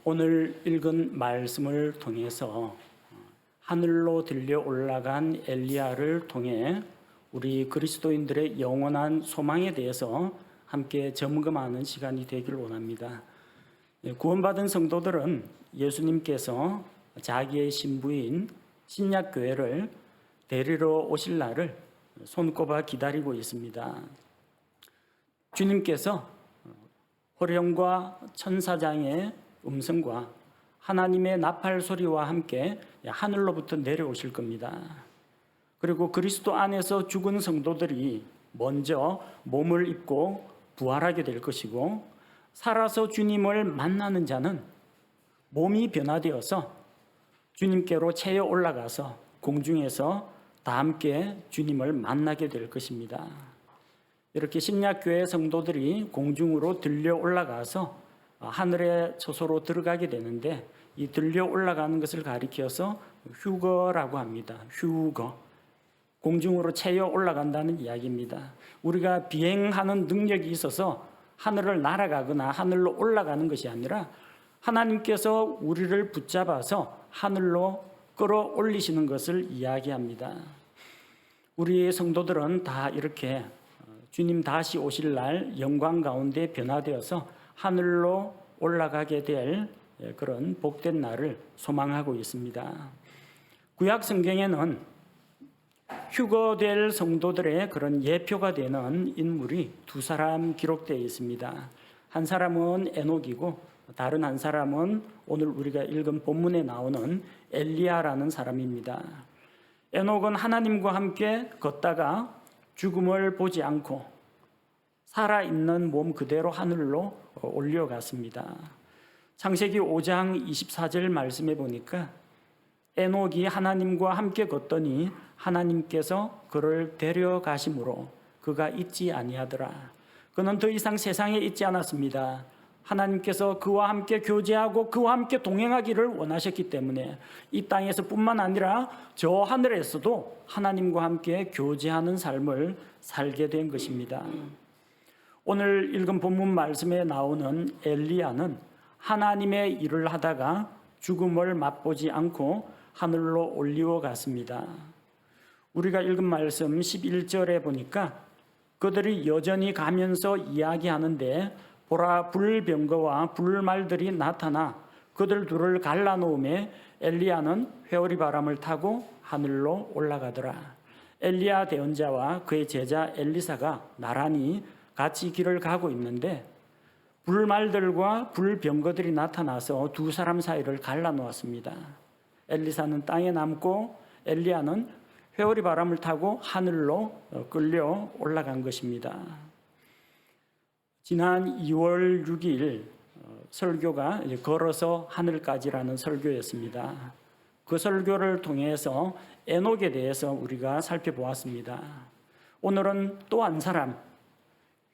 오늘 읽은 말씀을 통해서 하늘로 들려 올라간 엘리야를 통해 우리 그리스도인들의 영원한 소망에 대해서 함께 점검하는 시간이 되길 원합니다. 구원받은 성도들은 예수님께서 자기의 신부인 신약교회를 데리러 오실 날을 손꼽아 기다리고 있습니다. 주님께서 호령과 천사장의 음성과 하나님의 나팔 소리와 함께 하늘로부터 내려오실 겁니다. 그리고 그리스도 안에서 죽은 성도들이 먼저 몸을 입고 부활하게 될 것이고, 살아서 주님을 만나는 자는 몸이 변화되어서 주님께로 채여 올라가서 공중에서 다 함께 주님을 만나게 될 것입니다. 이렇게 신약교회 성도들이 공중으로 들려 올라가서 하늘의 처소로 들어가게 되는데, 이 들려 올라가는 것을 가리켜서 휴거라고 합니다. 휴거. 공중으로 채여 올라간다는 이야기입니다. 우리가 비행하는 능력이 있어서 하늘을 날아가거나 하늘로 올라가는 것이 아니라 하나님께서 우리를 붙잡아서 하늘로 끌어올리시는 것을 이야기합니다. 우리 성도들은 다 이렇게 주님 다시 오실 날 영광 가운데 변화되어서 하늘로 올라가게 될 그런 복된 날을 소망하고 있습니다. 구약 성경에는 휴거될 성도들의 그런 예표가 되는 인물이 두 사람 기록되어 있습니다. 한 사람은 에녹이고 다른 한 사람은 오늘 우리가 읽은 본문에 나오는 엘리야라는 사람입니다. 에녹은 하나님과 함께 걷다가 죽음을 보지 않고 살아있는 몸 그대로 하늘로 올려갔습니다. 창세기 5장 24절 말씀에 보니까 에녹이 하나님과 함께 걷더니 하나님께서 그를 데려가심으로 그가 있지 아니하더라. 그는 더 이상 세상에 있지 않았습니다. 하나님께서 그와 함께 교제하고 그와 함께 동행하기를 원하셨기 때문에 이 땅에서 뿐만 아니라 저 하늘에서도 하나님과 함께 교제하는 삶을 살게 된 것입니다. 오늘 읽은 본문 말씀에 나오는 엘리야는 하나님의 일을 하다가 죽음을 맛보지 않고 하늘로 올리워 갔습니다. 우리가 읽은 말씀 11절에 보니까 그들이 여전히 가면서 이야기하는데 보라, 불병거와 불말들이 나타나 그들 둘을 갈라놓음에 엘리야는 회오리 바람을 타고 하늘로 올라가더라. 엘리야 대언자와 그의 제자 엘리사가 나란히 같이 길을 가고 있는데 불말들과 불병거들이 나타나서 두 사람 사이를 갈라놓았습니다. 엘리사는 땅에 남고 엘리야는 회오리 바람을 타고 하늘로 끌려 올라간 것입니다. 지난 2월 6일 설교가 걸어서 하늘까지라는 설교였습니다. 그 설교를 통해서 에녹에 대해서 우리가 살펴보았습니다. 오늘은 또 한 사람,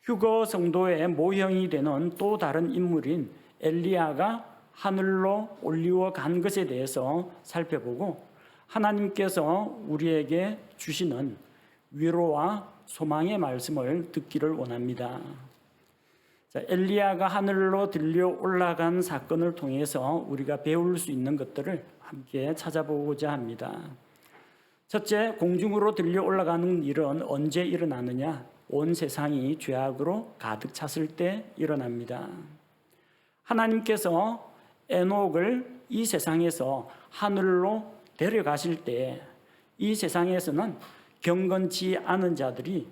휴거 성도의 모형이 되는 또 다른 인물인 엘리야가 하늘로 올리워 간 것에 대해서 살펴보고 하나님께서 우리에게 주시는 위로와 소망의 말씀을 듣기를 원합니다. 엘리야가 하늘로 들려 올라간 사건을 통해서 우리가 배울 수 있는 것들을 함께 찾아보고자 합니다. 첫째, 공중으로 들려 올라가는 일은 언제 일어나느냐? 온 세상이 죄악으로 가득 찼을 때 일어납니다. 하나님께서 에녹을 이 세상에서 하늘로 데려가실 때 이 세상에서는 경건치 않은 자들이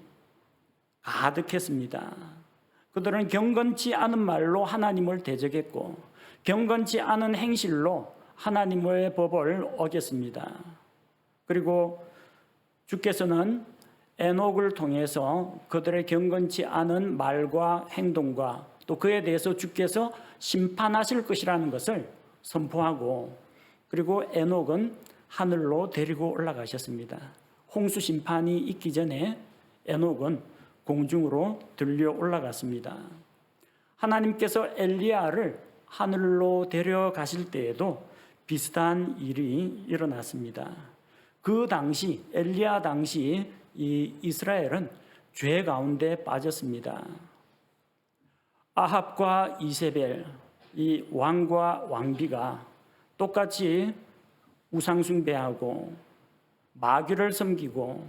가득했습니다. 그들은 경건치 않은 말로 하나님을 대적했고 경건치 않은 행실로 하나님의 법을 어겼습니다. 그리고 주께서는 에녹을 통해서 그들의 경건치 않은 말과 행동과 또 그에 대해서 주께서 심판하실 것이라는 것을 선포하고, 그리고 에녹은 하늘로 데리고 올라가셨습니다. 홍수 심판이 있기 전에 에녹은 공중으로 들려 올라갔습니다. 하나님께서 엘리야를 하늘로 데려가실 때에도 비슷한 일이 일어났습니다. 그 당시 엘리야 당시 이 이스라엘은 죄 가운데 빠졌습니다. 아합과 이세벨, 이 왕과 왕비가 똑같이 우상숭배하고 마귀를 섬기고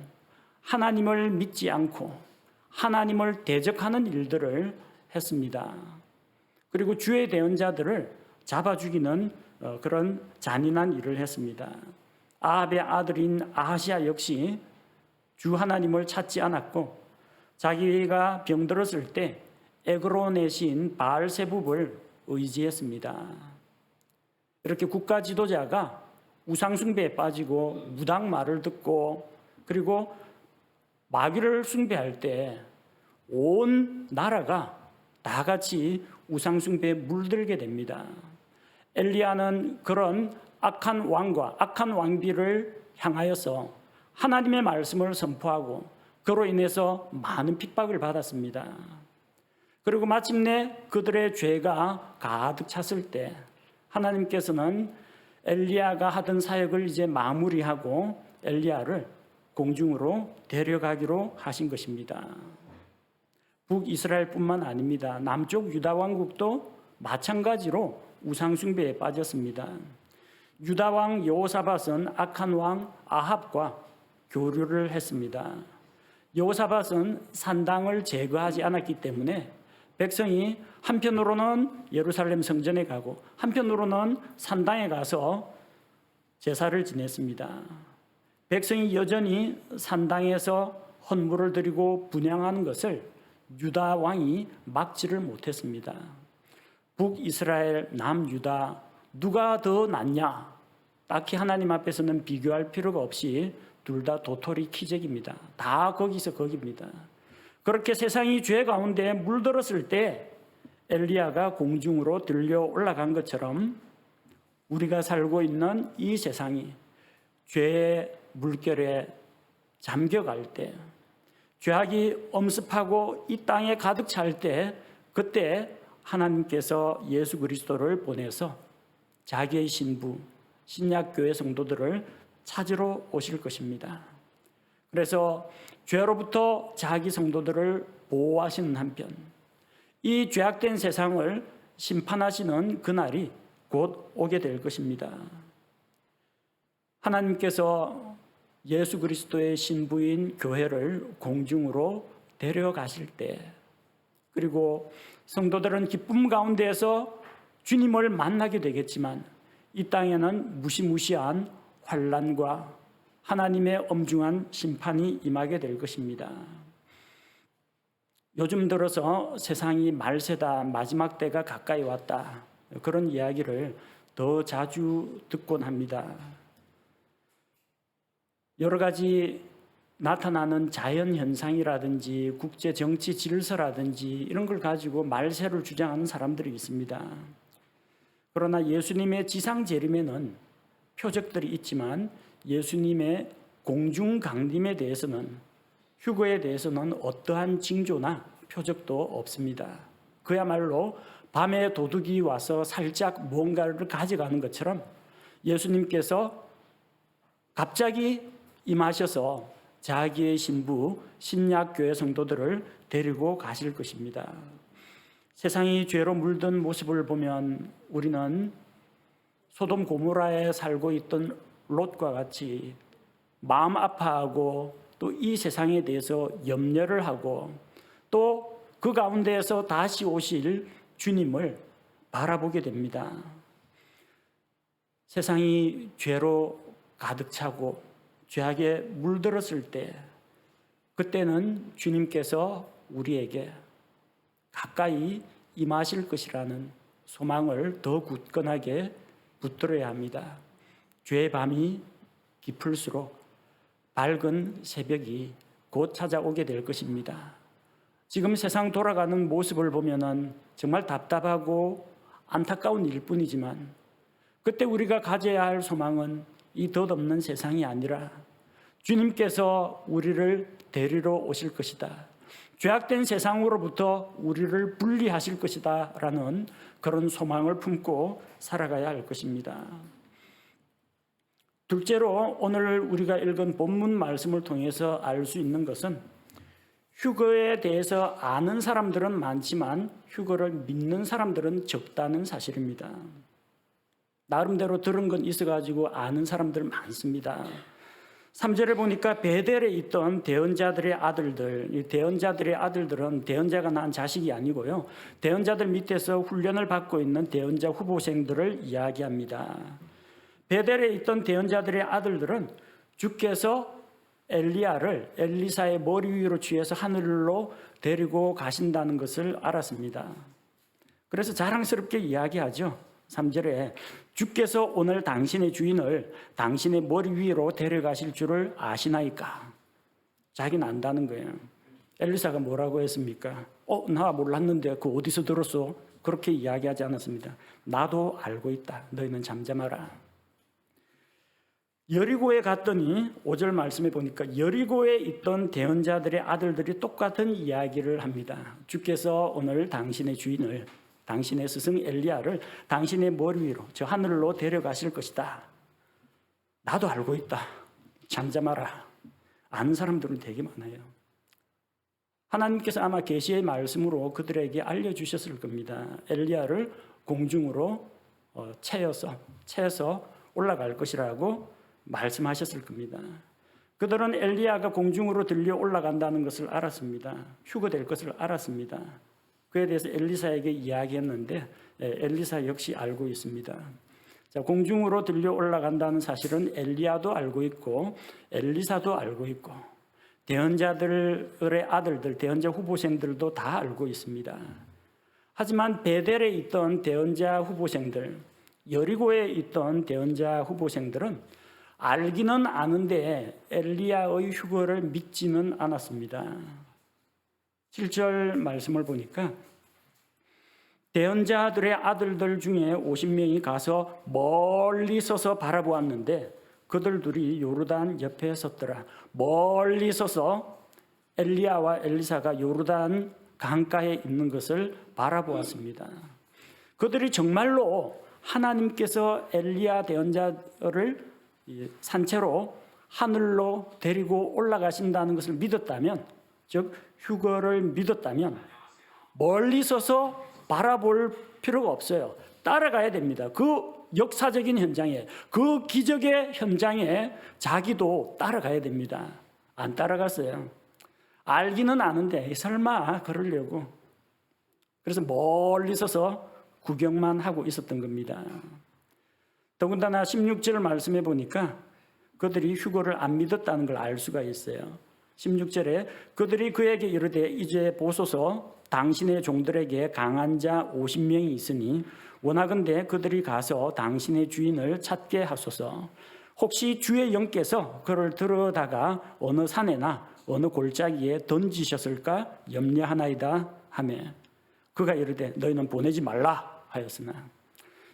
하나님을 믿지 않고 하나님을 대적하는 일들을 했습니다. 그리고 주의 대언자들을 잡아 죽이는 그런 잔인한 일을 했습니다. 아합의 아들인 아하시아 역시 주 하나님을 찾지 않았고 자기가 병들었을 때 에그론의 신 바알세붑을 의지했습니다. 이렇게 국가 지도자가 우상숭배에 빠지고 무당 말을 듣고 그리고 마귀를 숭배할 때 온 나라가 다 같이 우상숭배에 물들게 됩니다. 엘리야는 그런 악한 왕과 악한 왕비를 향하여서 하나님의 말씀을 선포하고 그로 인해서 많은 핍박을 받았습니다. 그리고 마침내 그들의 죄가 가득 찼을 때 하나님께서는 엘리야가 하던 사역을 이제 마무리하고 엘리야를 공중으로 데려가기로 하신 것입니다. 북이스라엘뿐만 아닙니다. 남쪽 유다 왕국도 마찬가지로 우상숭배에 빠졌습니다. 유다 왕 여호사밧은 악한 왕 아합과 교류를 했습니다. 여호사밧은 산당을 제거하지 않았기 때문에 백성이 한편으로는 예루살렘 성전에 가고 한편으로는 산당에 가서 제사를 지냈습니다. 백성이 여전히 산당에서 헌물을 드리고 분향하는 것을 유다 왕이 막지를 못했습니다. 북이스라엘, 남유다 누가 더 낫냐? 딱히 하나님 앞에서는 비교할 필요가 없이 둘 다 도토리 키재기입니다. 다 거기서 거기입니다. 그렇게 세상이 죄 가운데 물들었을 때 엘리야가 공중으로 들려 올라간 것처럼 우리가 살고 있는 이 세상이 죄의 물결에 잠겨갈 때, 죄악이 엄습하고 이 땅에 가득 찰 때, 그때 하나님께서 예수 그리스도를 보내서 자기의 신부, 신약교회 성도들을 찾으러 오실 것입니다. 그래서 죄로부터 자기 성도들을 보호하시는 한편 이 죄악된 세상을 심판하시는 그날이 곧 오게 될 것입니다. 하나님께서 예수 그리스도의 신부인 교회를 공중으로 데려가실 때, 그리고 성도들은 기쁨 가운데에서 주님을 만나게 되겠지만 이 땅에는 무시무시한 환난과 하나님의 엄중한 심판이 임하게 될 것입니다. 요즘 들어서 세상이 말세다, 마지막 때가 가까이 왔다, 그런 이야기를 더 자주 듣곤 합니다. 여러 가지 나타나는 자연현상이라든지 국제 정치 질서라든지 이런 걸 가지고 말세를 주장하는 사람들이 있습니다. 그러나 예수님의 지상 재림에는 표적들이 있지만 예수님의 공중 강림에 대해서는, 휴거에 대해서는 어떠한 징조나 표적도 없습니다. 그야말로 밤에 도둑이 와서 살짝 뭔가를 가져가는 것처럼 예수님께서 갑자기 임하셔서 자기의 신부 신약교회 성도들을 데리고 가실 것입니다. 세상이 죄로 물든 모습을 보면 우리는 소돔 고모라에 살고 있던 롯과 같이 마음 아파하고 또 이 세상에 대해서 염려를 하고 또 그 가운데에서 다시 오실 주님을 바라보게 됩니다. 세상이 죄로 가득 차고 죄악에 물들었을 때, 그때는 주님께서 우리에게 가까이 임하실 것이라는 소망을 더 굳건하게 붙들어야 합니다. 죄의 밤이 깊을수록 밝은 새벽이 곧 찾아오게 될 것입니다. 지금 세상 돌아가는 모습을 보면은 정말 답답하고 안타까운 일뿐이지만 그때 우리가 가져야 할 소망은 이 덧없는 세상이 아니라 주님께서 우리를 데리러 오실 것이다, 죄악된 세상으로부터 우리를 분리하실 것이다 라는 그런 소망을 품고 살아가야 할 것입니다. 둘째로 오늘 우리가 읽은 본문 말씀을 통해서 알 수 있는 것은 휴거에 대해서 아는 사람들은 많지만 휴거를 믿는 사람들은 적다는 사실입니다. 나름대로 들은 건 있어가지고 아는 사람들 많습니다. 3절에 보니까 베델에 있던 대언자들의 아들들, 이 대언자들의 아들들은 대언자가 낳은 자식이 아니고요, 대언자들 밑에서 훈련을 받고 있는 대언자 후보생들을 이야기합니다. 베델에 있던 대언자들의 아들들은 주께서 엘리야를 엘리사의 머리 위로 취해서 하늘로 데리고 가신다는 것을 알았습니다. 그래서 자랑스럽게 이야기하죠. 3절에 주께서 오늘 당신의 주인을 당신의 머리 위로 데려가실 줄을 아시나이까? 자기는 안다는 거예요. 엘리사가 뭐라고 했습니까? 나 몰랐는데 그 어디서 들었어? 그렇게 이야기하지 않았습니다. 나도 알고 있다. 너희는 잠잠하라. 여리고에 갔더니 5절 말씀에 보니까 여리고에 있던 대언자들의 아들들이 똑같은 이야기를 합니다. 주께서 오늘 당신의 주인을, 당신의 스승 엘리야를 당신의 머리 위로, 저 하늘로 데려가실 것이다. 나도 알고 있다. 잠잠하라. 아는 사람들은 되게 많아요. 하나님께서 아마 계시의 말씀으로 그들에게 알려주셨을 겁니다. 엘리야를 공중으로 채워서 올라갈 것이라고 말씀하셨을 겁니다. 그들은 엘리야가 공중으로 들려 올라간다는 것을 알았습니다. 휴거될 것을 알았습니다. 그에 대해서 엘리사에게 이야기했는데 엘리사 역시 알고 있습니다. 자, 공중으로 들려 올라간다는 사실은 엘리야도 알고 있고 엘리사도 알고 있고 대언자들의 아들들, 대언자 후보생들도 다 알고 있습니다. 하지만 베델에 있던 대언자 후보생들, 여리고에 있던 대언자 후보생들은 알기는 아는데 엘리야의 휴거를 믿지는 않았습니다. 7절 말씀을 보니까 대언자들의 아들들 중에 50명이 가서 멀리 서서 바라보았는데 그들 둘이 요르단 옆에 섰더라. 멀리 서서 엘리야와 엘리사가 요르단 강가에 있는 것을 바라보았습니다. 그들이 정말로 하나님께서 엘리야 대언자를 산채로 하늘로 데리고 올라가신다는 것을 믿었다면, 즉 휴거를 믿었다면 멀리 서서 바라볼 필요가 없어요. 따라가야 됩니다. 그 역사적인 현장에, 그 기적의 현장에 자기도 따라가야 됩니다. 안 따라갔어요. 알기는 아는데 설마 그러려고. 그래서 멀리 서서 구경만 하고 있었던 겁니다. 더군다나 16절 말씀해 보니까 그들이 휴거를 안 믿었다는 걸 알 수가 있어요. 16절에 그들이 그에게 이르되 이제 보소서 당신의 종들에게 강한 자 50명이 있으니 원하건대 그들이 가서 당신의 주인을 찾게 하소서. 혹시 주의 영께서 그를 들어다가 어느 산에나 어느 골짜기에 던지셨을까 염려하나이다 하며 그가 이르되 너희는 보내지 말라 하였으나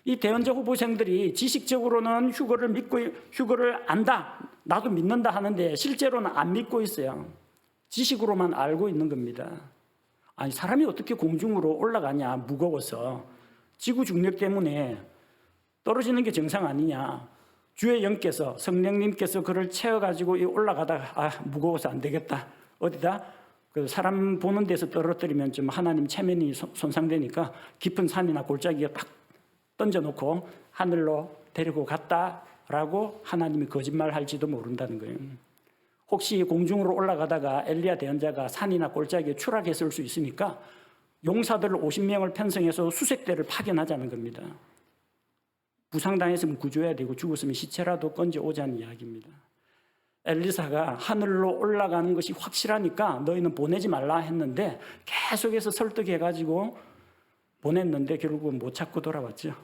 이 대언자 후보생들이 지식적으로는 휴거를 안다, 나도 믿는다 하는데 실제로는 안 믿고 있어요. 지식으로만 알고 있는 겁니다. 아니 사람이 어떻게 공중으로 올라가냐, 무거워서. 지구 중력 때문에 떨어지는 게 정상 아니냐. 주의 영께서, 성령님께서 그를 채워가지고 올라가다가 무거워서 안 되겠다. 어디다? 그 사람 보는 데서 떨어뜨리면 좀 하나님 체면이 손상되니까 깊은 산이나 골짜기에 딱 던져놓고 하늘로 데리고 갔다라고 하나님이 거짓말할지도 모른다는 거예요. 혹시 공중으로 올라가다가 엘리야 대언자가 산이나 골짜기에 추락했을 수 있으니까 용사들 50명을 편성해서 수색대를 파견하자는 겁니다. 부상당했으면 구조해야 되고 죽었으면 시체라도 건져오자는 이야기입니다. 엘리사가 하늘로 올라가는 것이 확실하니까 너희는 보내지 말라 했는데 계속해서 설득해가지고 보냈는데 결국은 못 찾고 돌아왔죠.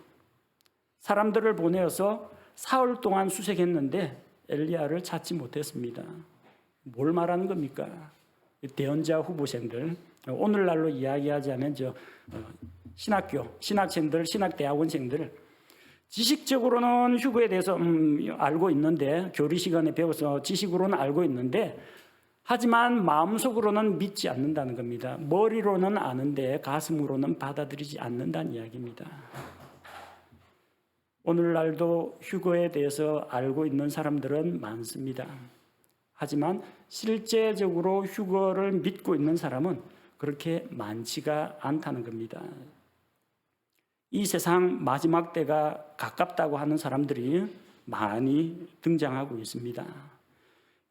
사람들을 보내어서 사흘 동안 수색했는데 엘리야를 찾지 못했습니다. 뭘 말하는 겁니까? 대언자 후보생들, 오늘날로 이야기하자면 신학생들, 신학대학원생들, 지식적으로는 휴거에 대해서 알고 있는데 교리 시간에 배워서 지식으로는 알고 있는데 하지만 마음속으로는 믿지 않는다는 겁니다. 머리로는 아는데 가슴으로는 받아들이지 않는다는 이야기입니다. 오늘날도 휴거에 대해서 알고 있는 사람들은 많습니다. 하지만 실제적으로 휴거를 믿고 있는 사람은 그렇게 많지가 않다는 겁니다. 이 세상 마지막 때가 가깝다고 하는 사람들이 많이 등장하고 있습니다.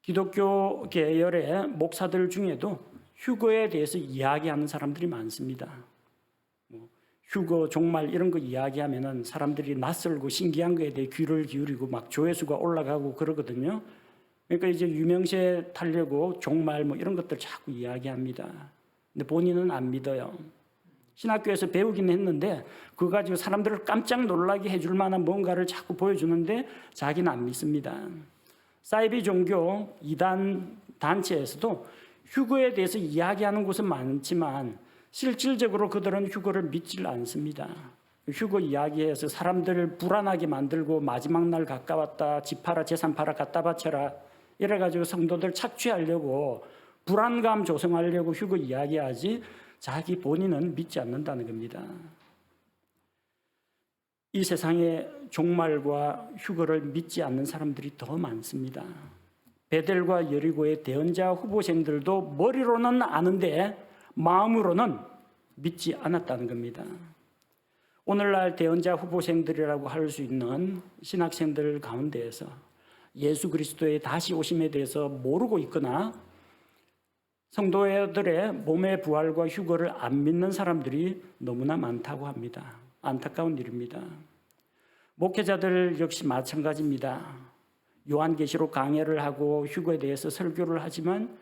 기독교 계열의 목사들 중에도 휴거에 대해서 이야기하는 사람들이 많습니다. 휴거, 종말 이런 거 이야기하면은 사람들이 낯설고 신기한 거에 대해 귀를 기울이고 막 조회수가 올라가고 그러거든요. 그러니까 이제 유명세 타려고 종말 뭐 이런 것들 자꾸 이야기합니다. 근데 본인은 안 믿어요. 신학교에서 배우긴 했는데 그거 가지고 사람들을 깜짝 놀라게 해줄 만한 뭔가를 자꾸 보여주는데 자기는 안 믿습니다. 사이비 종교 이단 단체에서도 휴거에 대해서 이야기하는 곳은 많지만 실질적으로 그들은 휴거를 믿질 않습니다. 휴거 이야기에서 사람들을 불안하게 만들고 마지막 날 가까웠다, 집 팔아 재산 팔아 갖다 바쳐라 이래가지고 성도들 착취하려고 불안감 조성하려고 휴거 이야기하지 자기 본인은 믿지 않는다는 겁니다. 이 세상에 종말과 휴거를 믿지 않는 사람들이 더 많습니다. 베델과 여리고의 대언자 후보생들도 머리로는 아는데 마음으로는 믿지 않았다는 겁니다. 오늘날 대언자 후보생들이라고 할 수 있는 신학생들 가운데에서 예수 그리스도의 다시 오심에 대해서 모르고 있거나 성도들의 몸의 부활과 휴거를 안 믿는 사람들이 너무나 많다고 합니다. 안타까운 일입니다. 목회자들 역시 마찬가지입니다. 요한계시록 강해를 하고 휴거에 대해서 설교를 하지만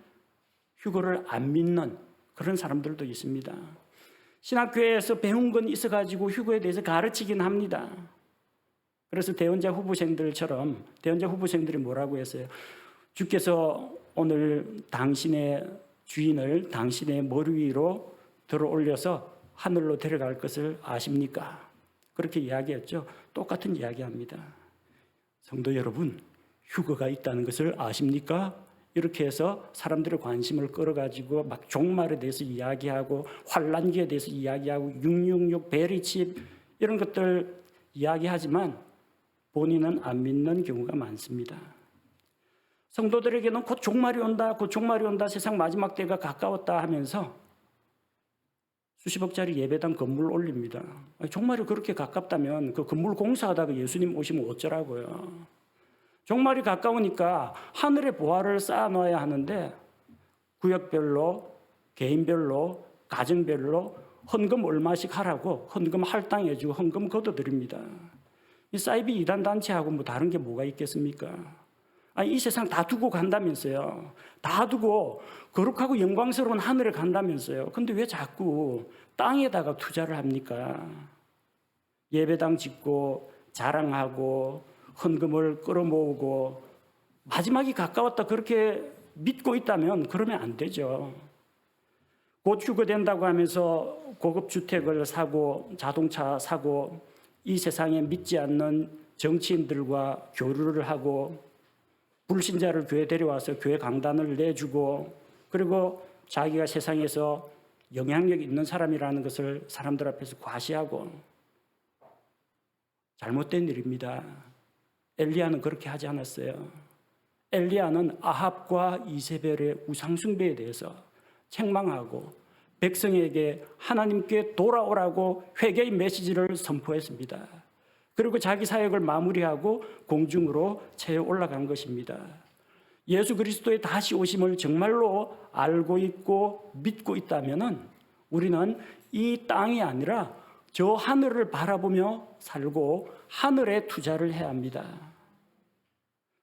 휴거를 안 믿는 그런 사람들도 있습니다. 신학교에서 배운 건 있어가지고 휴거에 대해서 가르치긴 합니다. 그래서 대언자 후보생들이 뭐라고 했어요? 주께서 오늘 당신의 주인을 당신의 머리 위로 들어 올려서 하늘로 데려갈 것을 아십니까? 그렇게 이야기했죠. 똑같은 이야기합니다. 성도 여러분, 휴거가 있다는 것을 아십니까? 이렇게 해서 사람들의 관심을 끌어가지고 막 종말에 대해서 이야기하고 환란기에 대해서 이야기하고 666 베리칩 이런 것들 이야기하지만 본인은 안 믿는 경우가 많습니다. 성도들에게는 곧 종말이 온다, 세상 마지막 때가 가까웠다 하면서 수십억짜리 예배당 건물 올립니다. 종말이 그렇게 가깝다면 그 건물 공사하다가 예수님 오시면 어쩌라고요. 종말이 가까우니까 하늘의 보화를 쌓아놔야 하는데 구역별로, 개인별로, 가정별로 헌금 얼마씩 하라고 헌금 할당해주고 헌금 걷어드립니다. 이 사이비 이단 단체하고 뭐 다른 게 뭐가 있겠습니까? 이 세상 다 두고 간다면서요. 다 두고 거룩하고 영광스러운 하늘에 간다면서요. 근데 왜 자꾸 땅에다가 투자를 합니까? 예배당 짓고 자랑하고 헌금을 끌어모으고 마지막이 가까웠다 그렇게 믿고 있다면 그러면 안 되죠. 곧 휴거된다고 하면서 고급 주택을 사고 자동차 사고 이 세상에 믿지 않는 정치인들과 교류를 하고 불신자를 교회 데려와서 교회 강단을 내주고 그리고 자기가 세상에서 영향력 있는 사람이라는 것을 사람들 앞에서 과시하고 잘못된 일입니다. 엘리야는 그렇게 하지 않았어요. 엘리야는 아합과 이세벨의 우상숭배에 대해서 책망하고 백성에게 하나님께 돌아오라고 회개의 메시지를 선포했습니다. 그리고 자기 사역을 마무리하고 공중으로 채워 올라간 것입니다. 예수 그리스도의 다시 오심을 정말로 알고 있고 믿고 있다면 우리는 이 땅이 아니라 저 하늘을 바라보며 살고 하늘에 투자를 해야 합니다.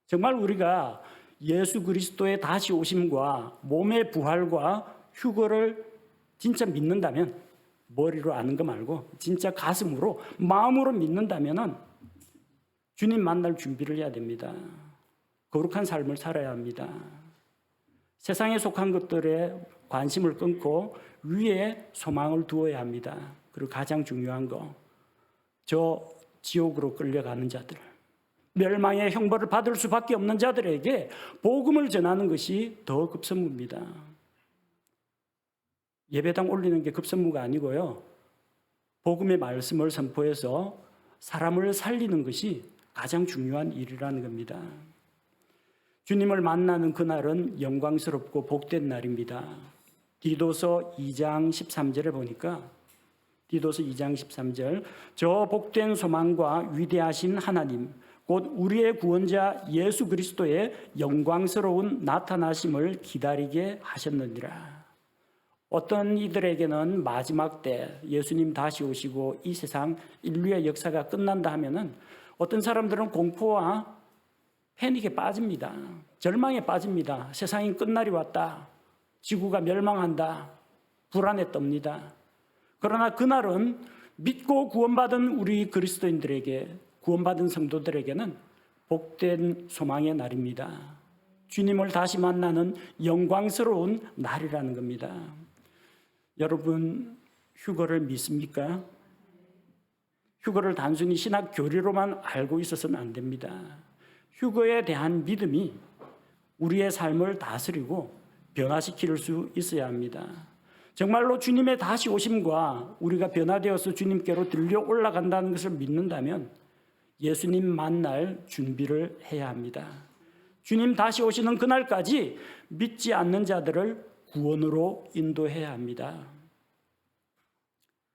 정말 우리가 예수 그리스도의 다시 오심과 몸의 부활과 휴거를 진짜 믿는다면 머리로 아는 거 말고 진짜 가슴으로 마음으로 믿는다면 주님 만날 준비를 해야 됩니다. 거룩한 삶을 살아야 합니다. 세상에 속한 것들에 관심을 끊고 위에 소망을 두어야 합니다. 그리고 가장 중요한 거, 저 지옥으로 끌려가는 자들, 멸망의 형벌을 받을 수밖에 없는 자들에게 복음을 전하는 것이 더 급선무입니다. 예배당 올리는 게 급선무가 아니고요. 복음의 말씀을 선포해서 사람을 살리는 것이 가장 중요한 일이라는 겁니다. 주님을 만나는 그날은 영광스럽고 복된 날입니다. 디도서 2장 13절에 보니까 디도서 2장 13절 저 복된 소망과 위대하신 하나님 곧 우리의 구원자 예수 그리스도의 영광스러운 나타나심을 기다리게 하셨느니라. 어떤 이들에게는 마지막 때 예수님 다시 오시고 이 세상 인류의 역사가 끝난다 하면은 어떤 사람들은 공포와 패닉에 빠집니다. 절망에 빠집니다. 세상이 끝날이 왔다. 지구가 멸망한다. 불안에 떱니다. 그러나 그날은 믿고 구원받은 우리 그리스도인들에게, 구원받은 성도들에게는 복된 소망의 날입니다. 주님을 다시 만나는 영광스러운 날이라는 겁니다. 여러분, 휴거를 믿습니까? 휴거를 단순히 신학 교리로만 알고 있어서는 안 됩니다. 휴거에 대한 믿음이 우리의 삶을 다스리고 변화시킬 수 있어야 합니다. 정말로 주님의 다시 오심과 우리가 변화되어서 주님께로 들려 올라간다는 것을 믿는다면 예수님 만날 준비를 해야 합니다. 주님 다시 오시는 그날까지 믿지 않는 자들을 구원으로 인도해야 합니다.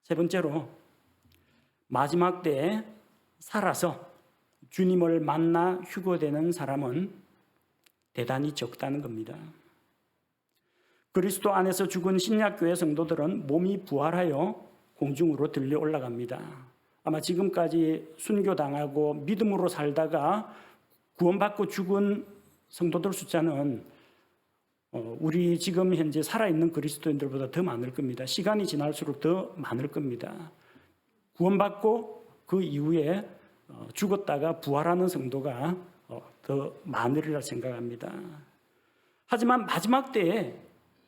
세 번째로, 마지막 때에 살아서 주님을 만나 휴거되는 사람은 대단히 적다는 겁니다. 그리스도 안에서 죽은 신약교회 성도들은 몸이 부활하여 공중으로 들려 올라갑니다. 아마 지금까지 순교당하고 믿음으로 살다가 구원받고 죽은 성도들 숫자는 우리 지금 현재 살아있는 그리스도인들보다 더 많을 겁니다. 시간이 지날수록 더 많을 겁니다. 구원받고 그 이후에 죽었다가 부활하는 성도가 더 많으리라 생각합니다. 하지만 마지막 때에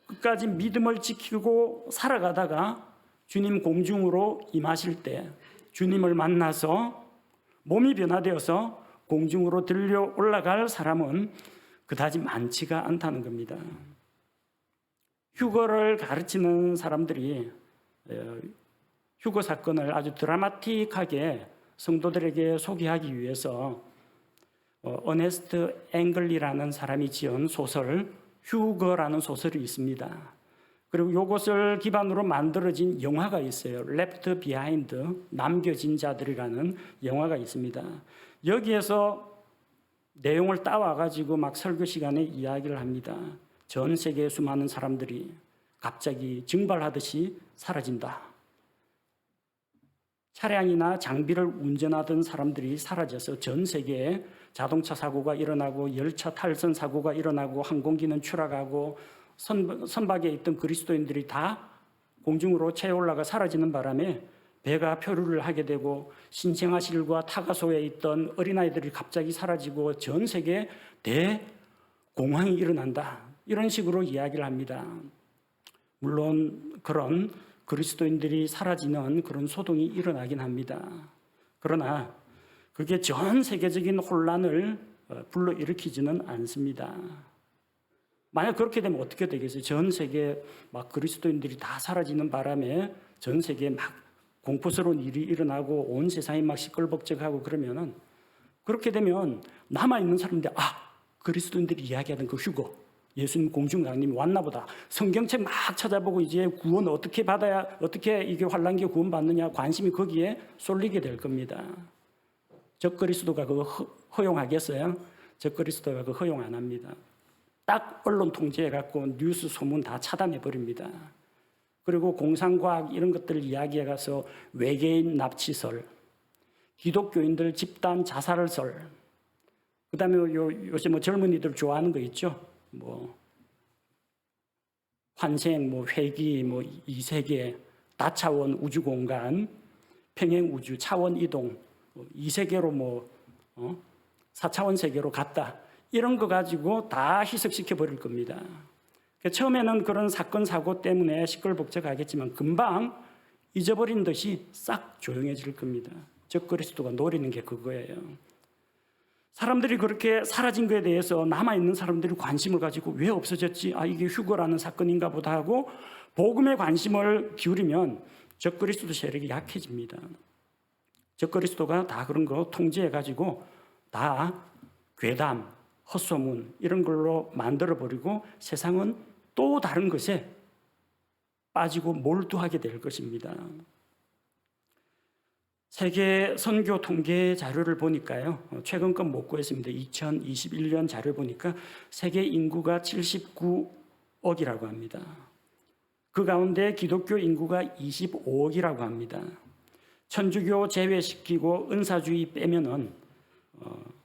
끝까지 믿음을 지키고 살아가다가 주님 공중으로 임하실 때 주님을 만나서 몸이 변화되어서 공중으로 들려 올라갈 사람은 그다지 많지가 않다는 겁니다. 휴거를 가르치는 사람들이 휴거 사건을 아주 드라마틱하게 성도들에게 소개하기 위해서 어네스트 앵글리라는 사람이 지은 소설 휴거라는 소설이 있습니다. 그리고 이것을 기반으로 만들어진 영화가 있어요. Left Behind, 남겨진 자들이라는 영화가 있습니다. 여기에서 내용을 따와가지고 막 설교 시간에 이야기를 합니다. 전 세계의 수많은 사람들이 갑자기 증발하듯이 사라진다. 차량이나 장비를 운전하던 사람들이 사라져서 전 세계에 자동차 사고가 일어나고 열차 탈선 사고가 일어나고 항공기는 추락하고 선박에 있던 그리스도인들이 다 공중으로 채 올라가 사라지는 바람에 배가 표류를 하게 되고 신생아실과 타가소에 있던 어린아이들이 갑자기 사라지고 전 세계에 대공황이 일어난다. 이런 식으로 이야기를 합니다. 물론 그런 그리스도인들이 사라지는 그런 소동이 일어나긴 합니다. 그러나 그게 전 세계적인 혼란을 불러일으키지는 않습니다. 만약 그렇게 되면 어떻게 되겠어요? 전 세계 막 그리스도인들이 다 사라지는 바람에 전 세계에 막 공포스러운 일이 일어나고 온 세상이 막 시끌벅적하고 그러면은 그렇게 되면 남아있는 사람들 그리스도인들이 이야기하던 그 휴거 예수님 공중강림이 왔나 보다. 성경책 막 찾아보고 이제 구원 어떻게 받아야 어떻게 이게 환란기에 구원받느냐 관심이 거기에 쏠리게 될 겁니다. 적그리스도가 그거 허용하겠어요? 적그리스도가 그거 허용 안 합니다. 딱 언론 통제해갖고 뉴스 소문 다 차단해버립니다. 그리고 공상과학 이런 것들을 이야기해가서 외계인 납치설, 기독교인들 집단 자살설, 그 다음에 요새 젊은이들 좋아하는 거 있죠? 환생, 회귀, 이세계, 다차원 우주공간, 평행우주, 차원 이동, 이세계로 4차원 세계로 갔다. 이런 거 가지고 다 희석시켜 버릴 겁니다. 처음에는 그런 사건, 사고 때문에 시끌벅적하겠지만 금방 잊어버린 듯이 싹 조용해질 겁니다. 적그리스도가 노리는 게 그거예요. 사람들이 그렇게 사라진 것에 대해서 남아있는 사람들이 관심을 가지고 왜 없어졌지? 이게 휴거라는 사건인가 보다 하고 복음에 관심을 기울이면 적그리스도 세력이 약해집니다. 적그리스도가 다 그런 거 통제해가지고 다 괴담, 헛소문 이런 걸로 만들어버리고 세상은 또 다른 것에 빠지고 몰두하게 될 것입니다. 세계 선교 통계 자료를 보니까요, 최근 건 못 구했습니다. 2021년 자료 보니까 세계 인구가 79억이라고 합니다. 그 가운데 기독교 인구가 25억이라고 합니다. 천주교 제외시키고 은사주의 빼면은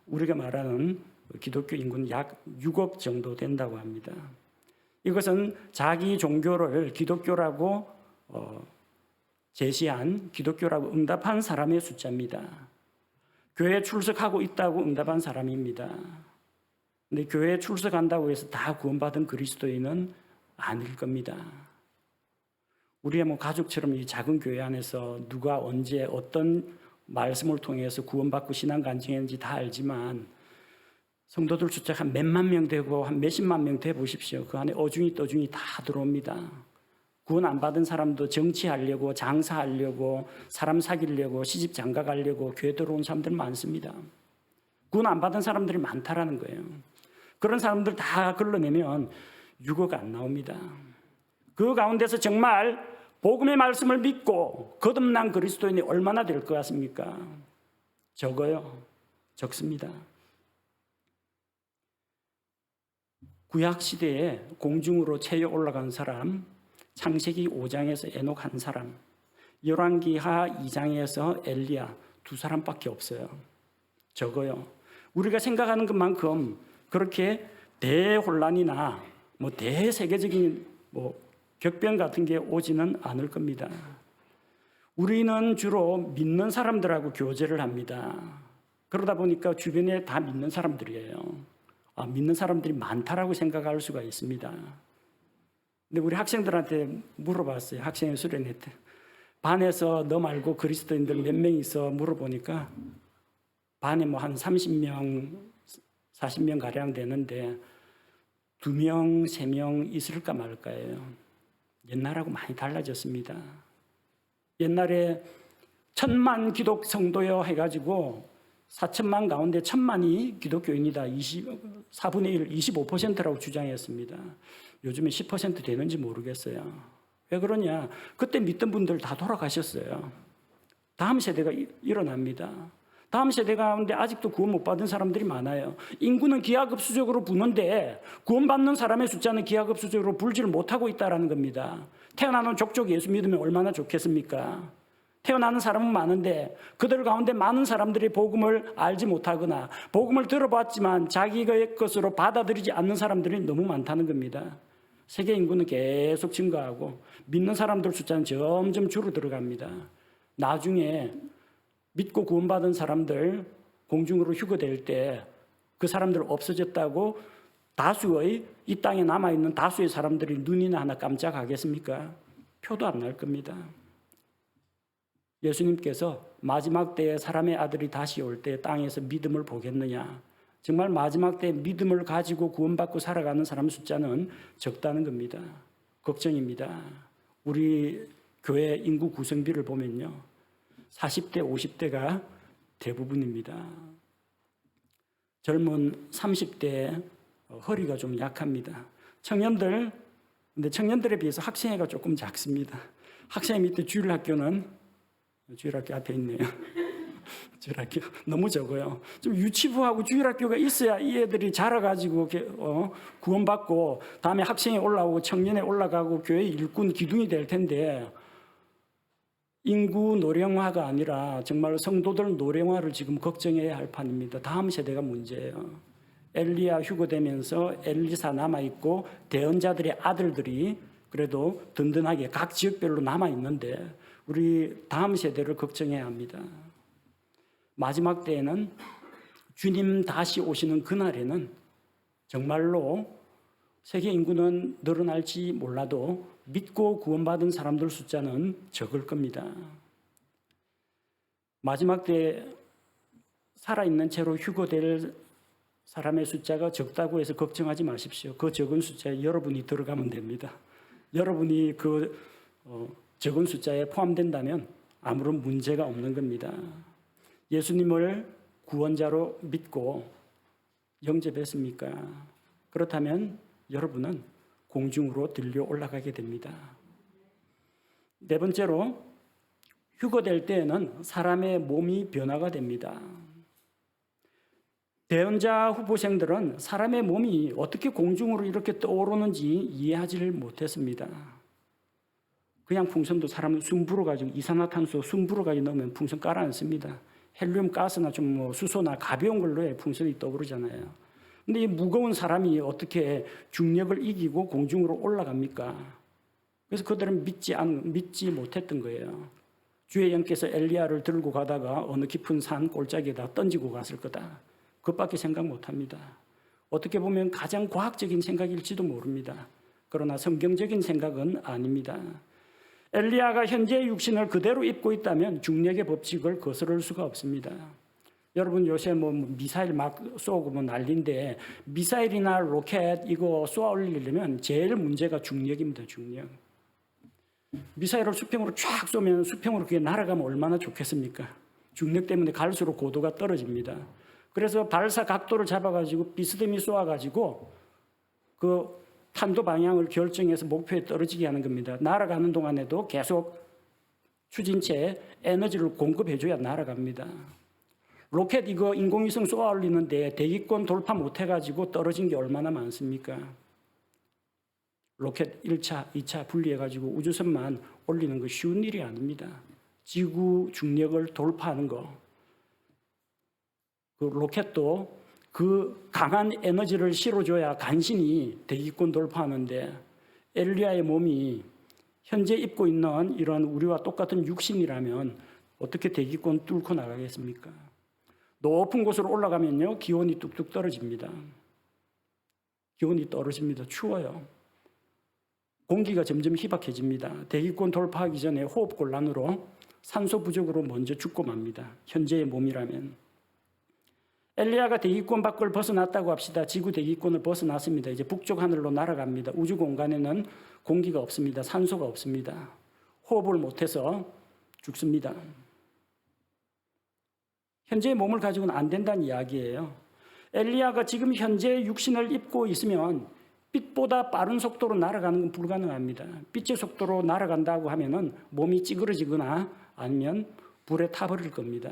우리가 말하는 기독교 인구는 약 6억 정도 된다고 합니다. 이것은 자기 종교를 기독교라고 제시한, 기독교라고 응답한 사람의 숫자입니다. 교회에 출석하고 있다고 응답한 사람입니다. 근데 교회에 출석한다고 해서 다 구원받은 그리스도인은 아닐 겁니다. 우리의 가족처럼 이 작은 교회 안에서 누가 언제 어떤 말씀을 통해서 구원받고 신앙 간증했는지 다 알지만 성도들 숫자가 한 몇만 명 되고 한 몇십만 명 돼 보십시오. 그 안에 어중이 떠중이 다 들어옵니다. 구원 안 받은 사람도 정치하려고, 장사하려고, 사람 사귀려고, 시집 장가 가려고 교회 들어온 사람들 많습니다. 구원 안 받은 사람들이 많다라는 거예요. 그런 사람들 다 걸러내면 6억 안 나옵니다. 그 가운데서 정말 복음의 말씀을 믿고 거듭난 그리스도인이 얼마나 될 것 같습니까? 적어요. 적습니다. 구약시대에 공중으로 체에 올라간 사람, 창세기 5장에서 에녹 한 사람, 열왕기하 2장에서 엘리야 2사람밖에 없어요. 적어요. 우리가 생각하는 것만큼 그렇게 대혼란이나 대세계적인 격변 같은 게 오지는 않을 겁니다. 우리는 주로 믿는 사람들하고 교제를 합니다. 그러다 보니까 주변에 다 믿는 사람들이에요. 믿는 사람들이 많다라고 생각할 수가 있습니다. 근데 우리 학생들한테 물어봤어요. 학생회 수련회 때. 반에서 너 말고 그리스도인들 몇 명 있어 물어보니까 반에 한 30명, 40명 가량 되는데 2명, 3명 있을까 말까예요. 옛날하고 많이 달라졌습니다. 옛날에 1000만 기독 성도여 해가지고 4천만 가운데 1000만이 기독교인이다. 4분의 1, 25%라고 주장했습니다. 요즘에 10% 되는지 모르겠어요. 왜 그러냐? 그때 믿던 분들 다 돌아가셨어요. 다음 세대가 일어납니다. 다음 세대 가운데 아직도 구원 못 받은 사람들이 많아요. 인구는 기하급수적으로 부는데 구원받는 사람의 숫자는 기하급수적으로 불지를 못하고 있다는 겁니다. 태어나는 족족 예수 믿으면 얼마나 좋겠습니까? 태어나는 사람은 많은데 그들 가운데 많은 사람들이 복음을 알지 못하거나 복음을 들어봤지만 자기의 것으로 받아들이지 않는 사람들이 너무 많다는 겁니다. 세계 인구는 계속 증가하고 믿는 사람들 숫자는 점점 줄어들어갑니다. 나중에 믿고 구원받은 사람들 공중으로 휴거될 때 그 사람들 없어졌다고 다수의 이 땅에 남아있는 다수의 사람들이 눈이나 하나 깜짝하겠습니까? 표도 안 날 겁니다. 예수님께서 마지막 때에 사람의 아들이 다시 올 때 땅에서 믿음을 보겠느냐? 정말 마지막 때 믿음을 가지고 구원받고 살아가는 사람 숫자는 적다는 겁니다. 걱정입니다. 우리 교회 인구 구성비를 보면요. 40대, 50대가 대부분입니다. 젊은 30대 허리가 좀 약합니다. 근데 청년들에 비해서 학생회가 조금 작습니다. 학생회 밑에 주일학교는 주일학교 앞에 있네요. 주일학교 너무 적어요. 좀 유치부하고 주일학교가 있어야 이 애들이 자라가지고 구원받고 다음에 학생에 올라오고 청년에 올라가고 교회 일꾼 기둥이 될 텐데 인구 노령화가 아니라 정말 성도들 노령화를 지금 걱정해야 할 판입니다. 다음 세대가 문제예요. 엘리야 휴거되면서 엘리사 남아있고 대언자들의 아들들이 그래도 든든하게 각 지역별로 남아있는데 우리 다음 세대를 걱정해야 합니다. 마지막 때에는 주님 다시 오시는 그날에는 정말로 세계 인구는 늘어날지 몰라도 믿고 구원받은 사람들 숫자는 적을 겁니다. 마지막 때 살아있는 채로 휴거될 사람의 숫자가 적다고 해서 걱정하지 마십시오. 그 적은 숫자에 여러분이 들어가면 됩니다. 여러분이 그 적은 숫자에 포함된다면 아무런 문제가 없는 겁니다. 예수님을 구원자로 믿고 영접했습니까? 그렇다면 여러분은 공중으로 들려 올라가게 됩니다. 네 번째로, 휴거될 때에는 사람의 몸이 변화가 됩니다. 대언자 후보생들은 사람의 몸이 어떻게 공중으로 이렇게 떠오르는지 이해하지를 못했습니다. 그냥 풍선도 사람은 숨 불어가지고 이산화탄소 숨 불어가지고 넣으면 풍선 깔아앉습니다. 헬륨 가스나 좀 수소나 가벼운 걸로 해 풍선이 떠오르잖아요. 근데 이 무거운 사람이 어떻게 중력을 이기고 공중으로 올라갑니까? 그래서 그들은 믿지 못했던 거예요. 주의 영께서 엘리야를 들고 가다가 어느 깊은 산 골짜기에다 던지고 갔을 거다. 그것밖에 생각 못합니다. 어떻게 보면 가장 과학적인 생각일지도 모릅니다. 그러나 성경적인 생각은 아닙니다. 엘리야가 현재의 육신을 그대로 입고 있다면 중력의 법칙을 거스를 수가 없습니다. 여러분 요새 미사일 막 쏘고 난리인데 미사일이나 로켓 이거 쏘아 올리려면 제일 문제가 중력입니다. 중력. 미사일을 수평으로 쫙 쏘면 수평으로 그게 날아가면 얼마나 좋겠습니까? 중력 때문에 갈수록 고도가 떨어집니다. 그래서 발사 각도를 잡아가지고 비스듬히 쏘아가지고 그 탄도 방향을 결정해서 목표에 떨어지게 하는 겁니다. 날아가는 동안에도 계속 추진체에 에너지를 공급해줘야 날아갑니다. 로켓 이거 인공위성 쏘아 올리는데 대기권 돌파 못해가지고 떨어진 게 얼마나 많습니까? 로켓 1차, 2차 분리해가지고 우주선만 올리는 거 쉬운 일이 아닙니다. 지구 중력을 돌파하는 거. 그 로켓도 그 강한 에너지를 실어줘야 간신히 대기권 돌파하는데 엘리야의 몸이 현재 입고 있는 이런 우리와 똑같은 육신이라면 어떻게 대기권 뚫고 나가겠습니까? 높은 곳으로 올라가면요 기온이 뚝뚝 떨어집니다. 기온이 떨어집니다. 추워요. 공기가 점점 희박해집니다. 대기권 돌파하기 전에 호흡곤란으로 산소 부족으로 먼저 죽고 맙니다. 현재의 몸이라면. 엘리야가 대기권 밖을 벗어났다고 합시다. 지구 대기권을 벗어났습니다. 이제 북쪽 하늘로 날아갑니다. 우주 공간에는 공기가 없습니다. 산소가 없습니다. 호흡을 못해서 죽습니다. 현재의 몸을 가지고는 안 된다는 이야기예요. 엘리야가 지금 현재 육신을 입고 있으면 빛보다 빠른 속도로 날아가는 건 불가능합니다. 빛의 속도로 날아간다고 하면은 몸이 찌그러지거나 아니면 불에 타버릴 겁니다.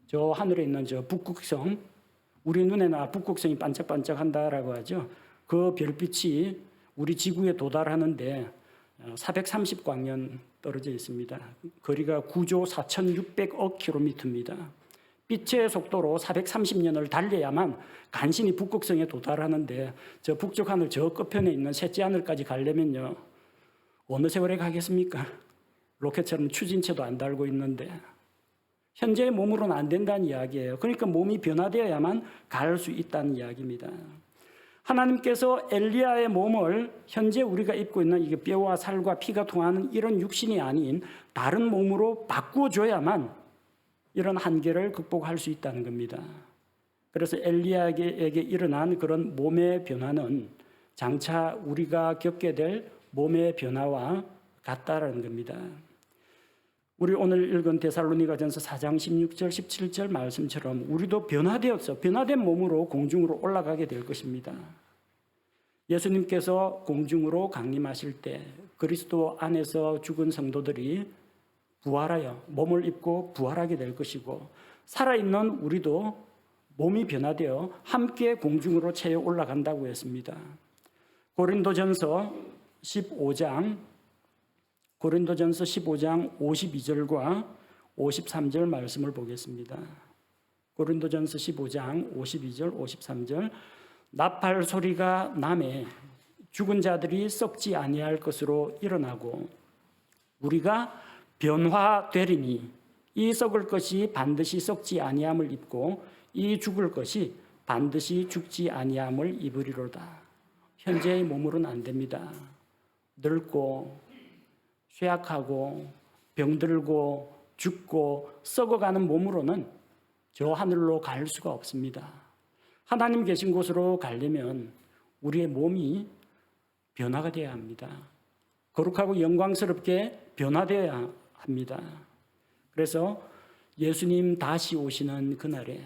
저 하늘에 있는 저 북극성, 우리 눈에나 북극성이 반짝반짝한다라고 하죠. 그 별빛이 우리 지구에 도달하는데 430광년 떨어져 있습니다. 거리가 9조 4,600억 킬로미터입니다. 빛의 속도로 430년을 달려야만 간신히 북극성에 도달하는데 저 북쪽 하늘 저 끝편에 있는 셋째 하늘까지 가려면요. 어느 세월에 가겠습니까? 로켓처럼 추진체도 안 달고 있는데 현재의 몸으로는 안 된다는 이야기예요. 그러니까 몸이 변화되어야만 갈 수 있다는 이야기입니다. 하나님께서 엘리야의 몸을 현재 우리가 입고 있는 이게 뼈와 살과 피가 통하는 이런 육신이 아닌 다른 몸으로 바꾸어줘야만 이런 한계를 극복할 수 있다는 겁니다. 그래서 엘리야에게 일어난 그런 몸의 변화는 장차 우리가 겪게 될 몸의 변화와 같다라는 겁니다. 우리 오늘 읽은 데살로니가전서 4장 16절 17절 말씀처럼 우리도 변화된 몸으로 공중으로 올라가게 될 것입니다. 예수님께서 공중으로 강림하실 때 그리스도 안에서 죽은 성도들이 부활하여 몸을 입고 부활하게 될 것이고 살아있는 우리도 몸이 변화되어 함께 공중으로 채워 올라간다고 했습니다. 고린도전서 15장 52절과 53절 말씀을 보겠습니다. 고린도전서 15장 52절 53절 나팔 소리가 나매 죽은 자들이 썩지 아니할 것으로 일어나고 우리가 변화되리니 이 썩을 것이 반드시 썩지 아니함을 입고 이 죽을 것이 반드시 죽지 아니함을 입으리로다. 현재의 몸으로는 안 됩니다. 늙고 쇠약하고 병들고 죽고 썩어가는 몸으로는 저 하늘로 갈 수가 없습니다. 하나님 계신 곳으로 가려면 우리의 몸이 변화가 되어야 합니다. 거룩하고 영광스럽게 변화되어야 합니다. 그래서 예수님 다시 오시는 그날에